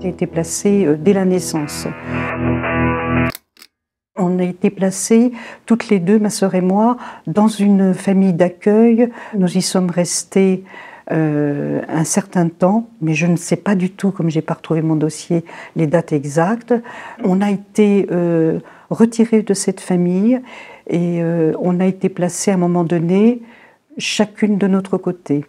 J'ai été placée dès la naissance. On a été placés toutes les deux, ma sœur et moi, dans une famille d'accueil. Nous y sommes restés un certain temps, mais je ne sais pas du tout, comme je n'ai pas retrouvé mon dossier, les dates exactes. On a été retirés de cette famille et on a été placés à un moment donné, chacune de notre côté.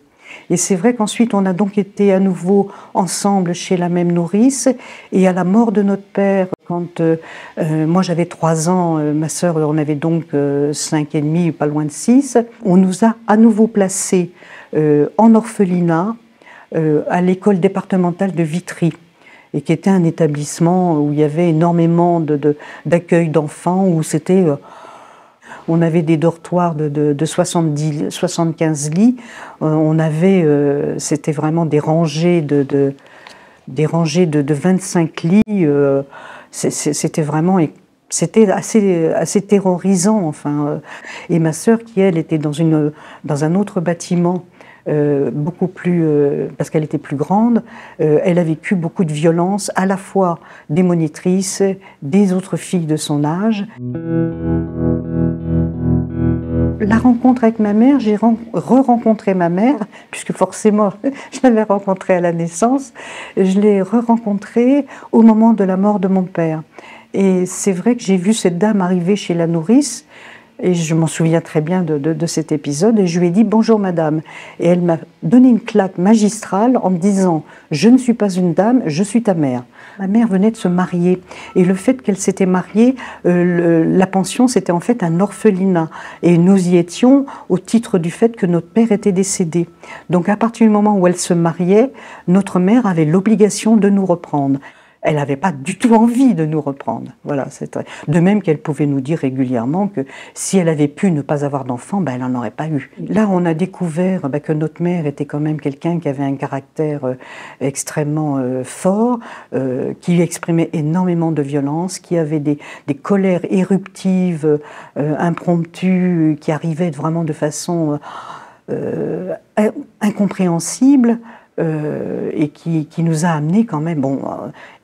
Et c'est vrai qu'ensuite, on a donc été à nouveau ensemble chez la même nourrice. Et à la mort de notre père, quand moi j'avais 3 ans, ma sœur, on avait donc 5 et demi, pas loin de 6, on nous a à nouveau placés en orphelinat à l'école départementale de Vitry, et qui était un établissement où il y avait énormément d'accueil d'enfants, où c'était... on avait des dortoirs de 75 lits. C'était vraiment des rangées de 25 lits. C'était vraiment, c'était assez terrorisant. Enfin, et ma sœur, qui elle était dans un autre bâtiment, beaucoup plus, parce qu'elle était plus grande, elle a vécu beaucoup de violences, à la fois des monitrices, des autres filles de son âge. La rencontre avec ma mère, j'ai re-rencontré ma mère, puisque forcément je l'avais rencontrée à la naissance, je l'ai re-rencontrée au moment de la mort de mon père. Et c'est vrai que j'ai vu cette dame arriver chez la nourrice, et je m'en souviens très bien de cet épisode, et je lui ai dit « Bonjour madame ». Et elle m'a donné une claque magistrale en me disant « Je ne suis pas une dame, je suis ta mère ». Ma mère venait de se marier, et le fait qu'elle s'était mariée, la pension c'était en fait un orphelinat, et nous y étions au titre du fait que notre père était décédé. Donc à partir du moment où elle se mariait, notre mère avait l'obligation de nous reprendre. Elle n'avait pas du tout envie de nous reprendre. Voilà, de même qu'elle pouvait nous dire régulièrement que si elle avait pu ne pas avoir d'enfant, ben, elle n'en aurait pas eu. Là, on a découvert que notre mère était quand même quelqu'un qui avait un caractère extrêmement fort, qui exprimait énormément de violence, qui avait des colères éruptives, impromptues, qui arrivaient vraiment de façon incompréhensible. Et qui nous a amenés quand même,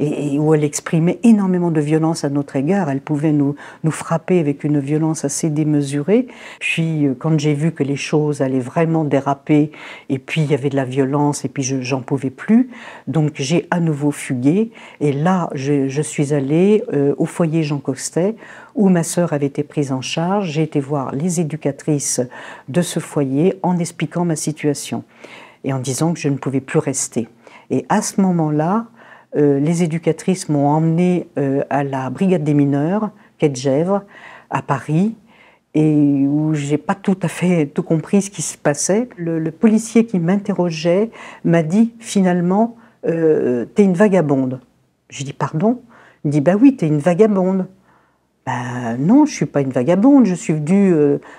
et où elle exprimait énormément de violence à notre égard. Elle pouvait nous frapper avec une violence assez démesurée. Puis quand j'ai vu que les choses allaient vraiment déraper, et puis il y avait de la violence, et puis j'en pouvais plus, donc j'ai à nouveau fugué. Et là, je suis allée au foyer Jean Costet, où ma sœur avait été prise en charge. J'ai été voir les éducatrices de ce foyer en expliquant ma situation et en disant que je ne pouvais plus rester. Et à ce moment-là, les éducatrices m'ont emmenée à la brigade des mineurs, quai de Gesvres, à Paris, et où j'ai pas tout à fait tout compris ce qui se passait. Le policier qui m'interrogeait m'a dit finalement t'es une vagabonde. J'ai dit pardon? Il me dit bah oui, t'es une vagabonde. Ben non, je suis pas une vagabonde, je suis venue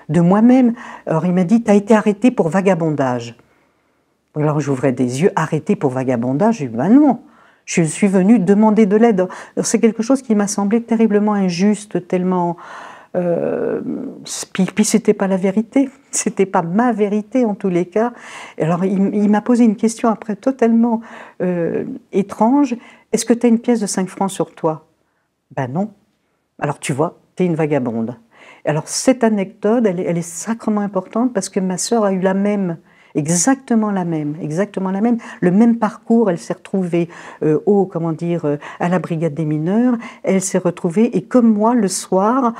de moi-même. Alors il m'a dit t'as été arrêtée pour vagabondage. Alors j'ouvrais des yeux, arrêtée pour vagabondage, j'ai dit ben non, je suis venue demander de l'aide. C'est quelque chose qui m'a semblé terriblement injuste, tellement... puis c'était pas la vérité, c'était pas ma vérité en tous les cas. Alors il m'a posé une question après totalement étrange. Est-ce que tu as une pièce de 5 francs sur toi? Ben non. Alors tu vois, tu es une vagabonde. Alors cette anecdote, elle est sacrément importante parce que ma sœur a eu la même... exactement la même, le même parcours. Elle s'est retrouvée à la brigade des mineurs, elle s'est retrouvée, et comme moi, le soir,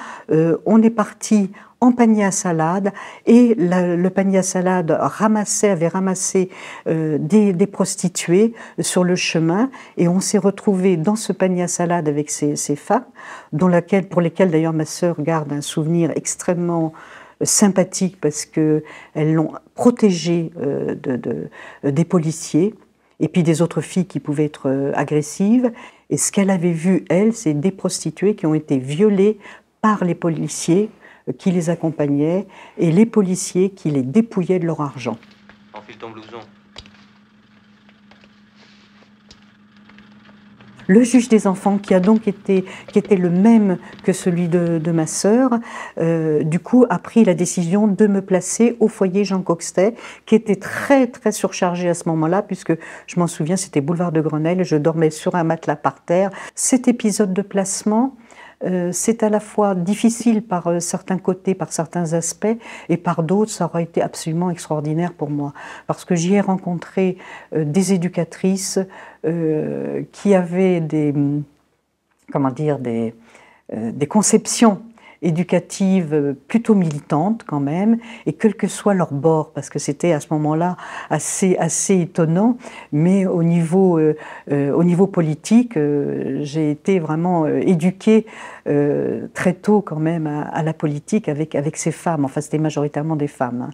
on est parti en panier à salade, et le panier à salade avait ramassé des prostituées sur le chemin, et on s'est retrouvés dans ce panier à salade avec ces femmes, pour lesquelles d'ailleurs ma sœur garde un souvenir extrêmement sympathique parce qu'elles l'ont protégée des policiers et puis des autres filles qui pouvaient être agressives. Et ce qu'elle avait vu, elle, c'est des prostituées qui ont été violées par les policiers qui les accompagnaient et les policiers qui les dépouillaient de leur argent. Enfile ton blouson. Le juge des enfants, qui était le même que celui de ma sœur, du coup a pris la décision de me placer au foyer Jean Coxtet, qui était très très surchargé à ce moment-là, puisque je m'en souviens, c'était boulevard de Grenelle, je dormais sur un matelas par terre. Cet épisode de placement, c'est à la fois difficile par certains côtés, par certains aspects, et par d'autres, ça aurait été absolument extraordinaire pour moi. Parce que j'y ai rencontré des éducatrices qui avaient comment dire, des conceptions éducatives plutôt militantes quand même, et quel que soit leur bord, parce que c'était à ce moment-là assez étonnant, mais au niveau politique, j'ai été vraiment éduquée très tôt quand même à la politique avec ces femmes, enfin c'était majoritairement des femmes.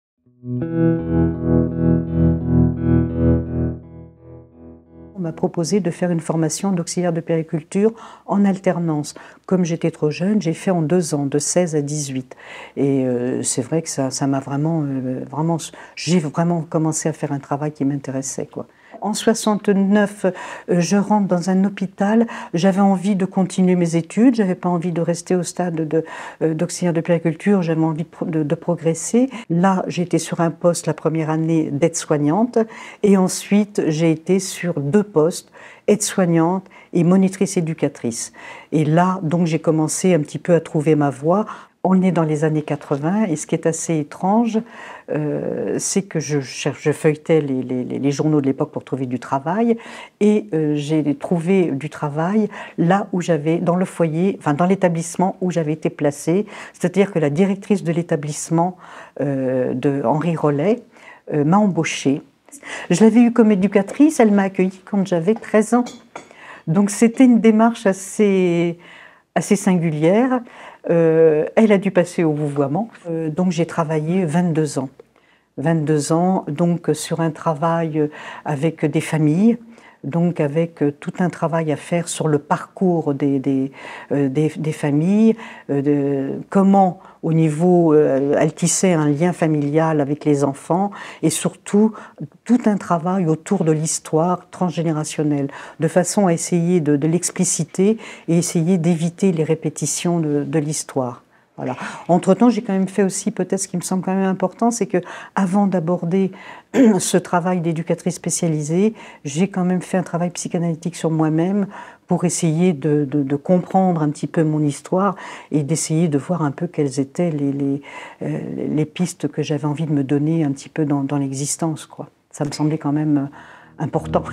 On m'a proposé de faire une formation d'auxiliaire de puériculture en alternance. Comme j'étais trop jeune, j'ai fait en 2 ans, de 16 à 18. Et c'est vrai que ça m'a vraiment, j'ai vraiment commencé à faire un travail qui m'intéressait, quoi. En 69, je rentre dans un hôpital. J'avais envie de continuer mes études. J'avais pas envie de rester au stade d'auxiliaire de puériculture. J'avais envie de progresser. Là, j'ai été sur un poste la première année d'aide-soignante. Et ensuite, j'ai été sur 2 postes, aide-soignante et monitrice éducatrice. Et là, donc, j'ai commencé un petit peu à trouver ma voie. On est dans les années 80 et ce qui est assez étrange, c'est que je feuilletais les journaux de l'époque pour trouver du travail et j'ai trouvé du travail là où j'avais, dans le foyer, enfin dans l'établissement où j'avais été placée, c'est-à-dire que la directrice de l'établissement de Henri Rollet m'a embauchée. Je l'avais eue comme éducatrice, elle m'a accueillie quand j'avais 13 ans. Donc c'était une démarche assez singulière. Elle a dû passer au vouvoiement. Donc j'ai travaillé 22 ans. 22 ans, donc sur un travail avec des familles, donc avec tout un travail à faire sur le parcours des familles, comment au niveau elle tissait un lien familial avec les enfants et surtout tout un travail autour de l'histoire transgénérationnelle, de façon à essayer de l'expliciter et essayer d'éviter les répétitions de l'histoire. Voilà. Entre-temps, j'ai quand même fait aussi, peut-être ce qui me semble quand même important, c'est que avant d'aborder ce travail d'éducatrice spécialisée, j'ai quand même fait un travail psychanalytique sur moi-même pour essayer de comprendre un petit peu mon histoire et d'essayer de voir un peu quelles étaient les pistes que j'avais envie de me donner un petit peu dans l'existence, quoi. Ça me semblait quand même important.